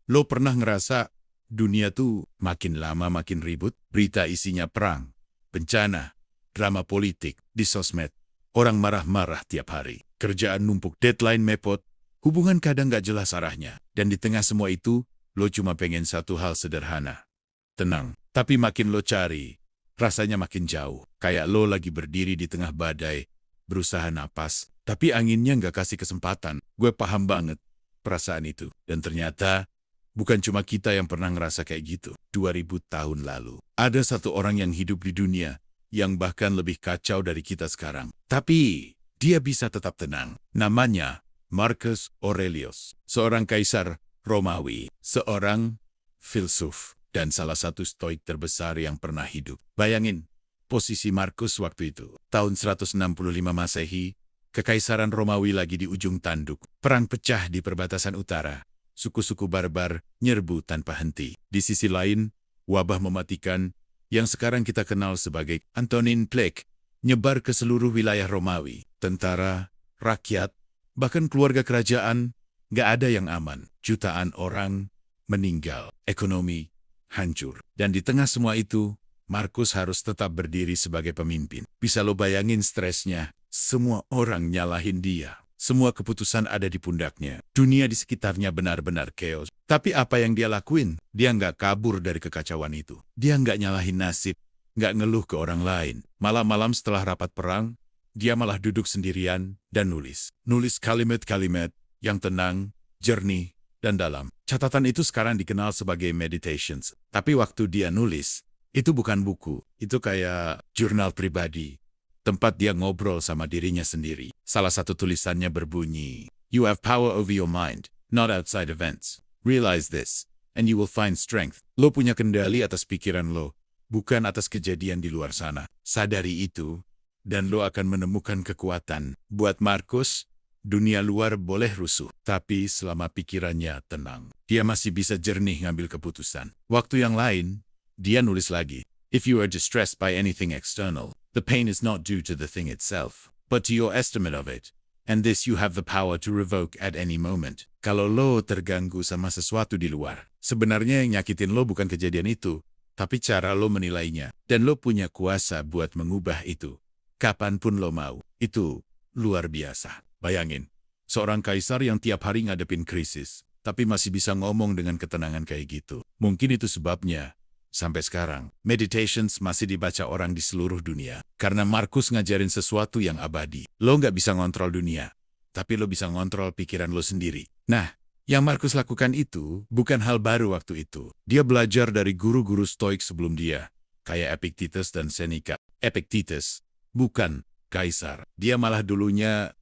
Lo pernah ngerasa dunia tuh makin lama makin ribut? Berita isinya perang, bencana, drama politik di sosmed. Orang marah-marah tiap hari. Kerjaan numpuk, deadline mepet, hubungan kadang gak jelas arahnya. Dan di tengah semua itu, lo cuma pengen satu hal sederhana. Tenang. Tapi makin lo cari, rasanya makin jauh. Kayak lo lagi berdiri di tengah badai, berusaha napas, tapi anginnya gak kasih kesempatan. Gue paham banget perasaan itu. Dan ternyata, bukan cuma kita yang pernah ngerasa kayak gitu. 2000 tahun lalu, ada satu orang yang hidup di dunia yang bahkan lebih kacau dari kita sekarang. Tapi, dia bisa tetap tenang. Namanya Marcus Aurelius, seorang kaisar Romawi, seorang filsuf, dan salah satu stoik terbesar yang pernah hidup. Bayangin, posisi Marcus waktu itu. Tahun 165 Masehi, Kekaisaran Romawi lagi di ujung tanduk. Perang pecah di perbatasan utara. Suku-suku barbar nyerbu tanpa henti. Di sisi lain, wabah mematikan yang sekarang kita kenal sebagai Antonin Plague nyebar ke seluruh wilayah Romawi. Tentara, rakyat, bahkan keluarga kerajaan, gak ada yang aman. Jutaan orang meninggal. Ekonomi hancur. Dan di tengah semua itu, Marcus harus tetap berdiri sebagai pemimpin. Bisa lo bayangin stresnya. Semua orang nyalahin dia. Semua keputusan ada di pundaknya. Dunia di sekitarnya benar-benar chaos. Tapi apa yang dia lakuin? Dia nggak kabur dari kekacauan itu. Dia nggak nyalahin nasib, nggak ngeluh ke orang lain. Malam-malam setelah rapat perang, dia malah duduk sendirian dan nulis. Nulis kalimat-kalimat yang tenang, jernih, dan dalam. Catatan itu sekarang dikenal sebagai meditations. Tapi waktu dia nulis, itu bukan buku. Itu kayak jurnal pribadi. Tempat dia ngobrol sama dirinya sendiri. Salah satu tulisannya berbunyi, "You have power over your mind, not outside events. Realize this, and you will find strength." Lo punya kendali atas pikiran lo, bukan atas kejadian di luar sana. Sadari itu, dan lo akan menemukan kekuatan. Buat Marcus, dunia luar boleh rusuh, tapi selama pikirannya tenang, dia masih bisa jernih ngambil keputusan. Waktu yang lain, dia nulis lagi, "If you are distressed by anything external, the pain is not due to the thing itself, but to your estimate of it. And this you have the power to revoke at any moment." Kalau lo terganggu sama sesuatu di luar, sebenarnya yang nyakitin lo bukan kejadian itu, tapi cara lo menilainya. Dan lo punya kuasa buat mengubah itu. Kapanpun lo mau. Itu luar biasa. Bayangin, seorang kaisar yang tiap hari ngadepin krisis, tapi masih bisa ngomong dengan ketenangan kayak gitu. Mungkin itu sebabnya, sampai sekarang, meditations masih dibaca orang di seluruh dunia. Karena Marcus ngajarin sesuatu yang abadi. Lo nggak bisa ngontrol dunia, tapi lo bisa ngontrol pikiran lo sendiri. Nah, yang Marcus lakukan itu bukan hal baru waktu itu. Dia belajar dari guru-guru stoik sebelum dia, kayak Epictetus dan Seneca. Epictetus bukan kaisar. Dia malah dulunya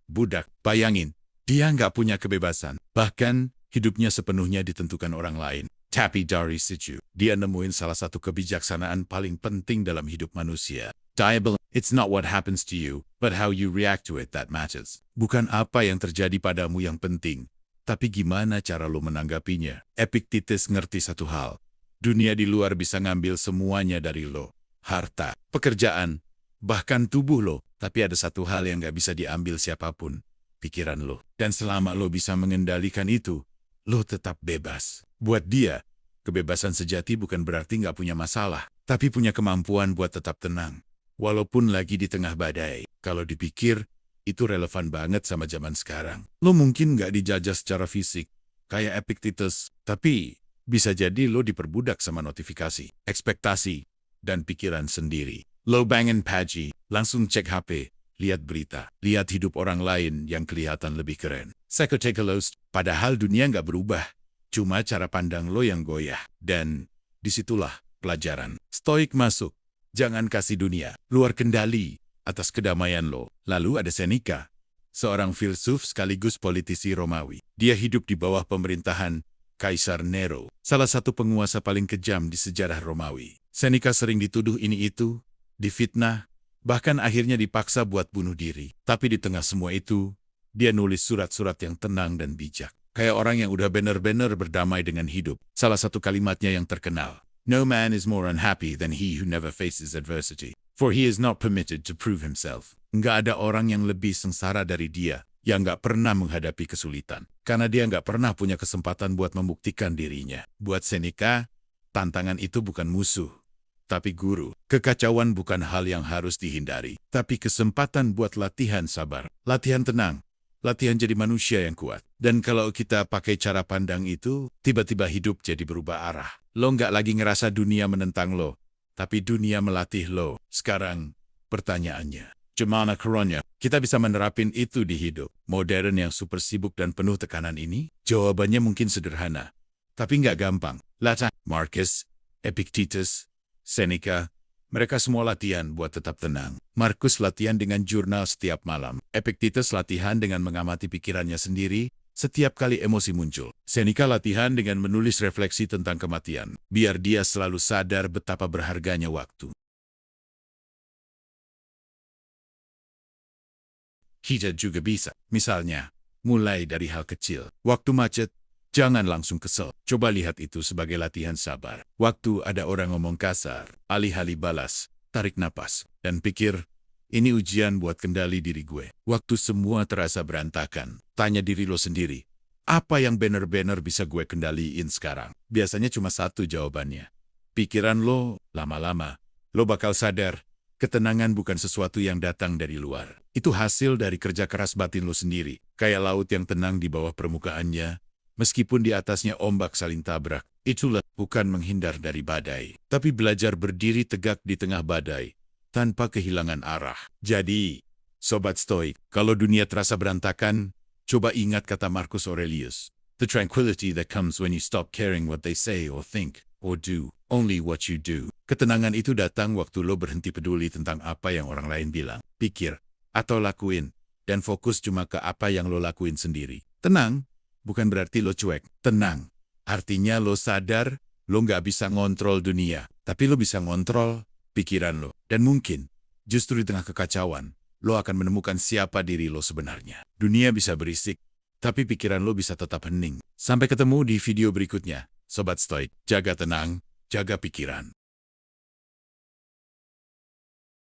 budak. Bayangin, dia nggak punya kebebasan. Bahkan, hidupnya sepenuhnya ditentukan orang lain. Tapi dari situ, dia nemuin salah satu kebijaksanaan paling penting dalam hidup manusia. Diable, it's not what happens to you, but how you react to it that matters. Bukan apa yang terjadi padamu yang penting, tapi gimana cara lo menanggapinya. Epictetus ngerti satu hal. Dunia di luar bisa ngambil semuanya dari lo. Harta, pekerjaan, bahkan tubuh lo. Tapi ada satu hal yang gak bisa diambil siapapun. Pikiran lo. Dan selama lo bisa mengendalikan itu, lo tetap bebas. Buat dia, kebebasan sejati bukan berarti gak punya masalah, tapi punya kemampuan buat tetap tenang. Walaupun lagi di tengah badai. Kalau dipikir, itu relevan banget sama zaman sekarang. Lo mungkin gak dijajah secara fisik, kayak Epictetus, tapi bisa jadi lo diperbudak sama notifikasi, ekspektasi, dan pikiran sendiri. Lo bangun pagi, langsung cek HP, lihat berita, lihat hidup orang lain yang kelihatan lebih keren. Psychotekelos, padahal dunia nggak berubah. Cuma cara pandang lo yang goyah. Dan disitulah pelajaran. Stoik masuk. Jangan kasih dunia luar kendali atas kedamaian lo. Lalu ada Seneca, seorang filsuf sekaligus politisi Romawi. Dia hidup di bawah pemerintahan Kaisar Nero, salah satu penguasa paling kejam di sejarah Romawi. Seneca sering dituduh ini itu, difitnah, bahkan akhirnya dipaksa buat bunuh diri. Tapi di tengah semua itu, dia nulis surat-surat yang tenang dan bijak. Kayak orang yang udah benar-benar berdamai dengan hidup. Salah satu kalimatnya yang terkenal, "No man is more unhappy than he who never faces adversity, for he is not permitted to prove himself." Nggak ada orang yang lebih sengsara dari dia yang nggak pernah menghadapi kesulitan. Karena dia nggak pernah punya kesempatan buat membuktikan dirinya. Buat Seneca, tantangan itu bukan musuh, tapi guru. Kekacauan bukan hal yang harus dihindari, tapi kesempatan buat latihan sabar, latihan tenang, latihan jadi manusia yang kuat. Dan kalau kita pakai cara pandang itu, tiba-tiba hidup jadi berubah arah. Lo nggak lagi ngerasa dunia menentang lo, tapi dunia melatih lo. Sekarang, pertanyaannya, gimana caranya kita bisa menerapin itu di hidup modern yang super sibuk dan penuh tekanan ini? Jawabannya mungkin sederhana, tapi nggak gampang. Marcus, Epictetus, Seneca, mereka semua latihan buat tetap tenang. Marcus latihan dengan jurnal setiap malam. Epictetus latihan dengan mengamati pikirannya sendiri setiap kali emosi muncul. Seneca latihan dengan menulis refleksi tentang kematian, biar dia selalu sadar betapa berharganya waktu. Kita juga bisa, misalnya, mulai dari hal kecil. Waktu macet, jangan langsung kesel. Coba lihat itu sebagai latihan sabar. Waktu ada orang ngomong kasar, alih-alih balas, tarik napas, dan pikir, ini ujian buat kendali diri gue. Waktu semua terasa berantakan, tanya diri lo sendiri, apa yang bener-bener bisa gue kendaliin sekarang? Biasanya cuma satu jawabannya. Pikiran lo, lama-lama, lo bakal sadar, ketenangan bukan sesuatu yang datang dari luar. Itu hasil dari kerja keras batin lo sendiri. Kayak laut yang tenang di bawah permukaannya, meskipun di atasnya ombak saling tabrak. Itulah bukan menghindar dari badai, tapi belajar berdiri tegak di tengah badai, tanpa kehilangan arah. Jadi, Sobat Stoik, kalau dunia terasa berantakan, coba ingat kata Marcus Aurelius. The tranquility that comes when you stop caring what they say or think or do, only what you do. Ketenangan itu datang waktu lo berhenti peduli tentang apa yang orang lain bilang, pikir, atau lakuin, dan fokus cuma ke apa yang lo lakuin sendiri. Tenang, bukan berarti lo cuek. Tenang, artinya lo sadar, lo nggak bisa ngontrol dunia, tapi lo bisa ngontrol pikiran lo. Dan mungkin, justru di tengah kekacauan, lo akan menemukan siapa diri lo sebenarnya. Dunia bisa berisik, tapi pikiran lo bisa tetap hening. Sampai ketemu di video berikutnya. Sobat Stoik, jaga tenang, jaga pikiran.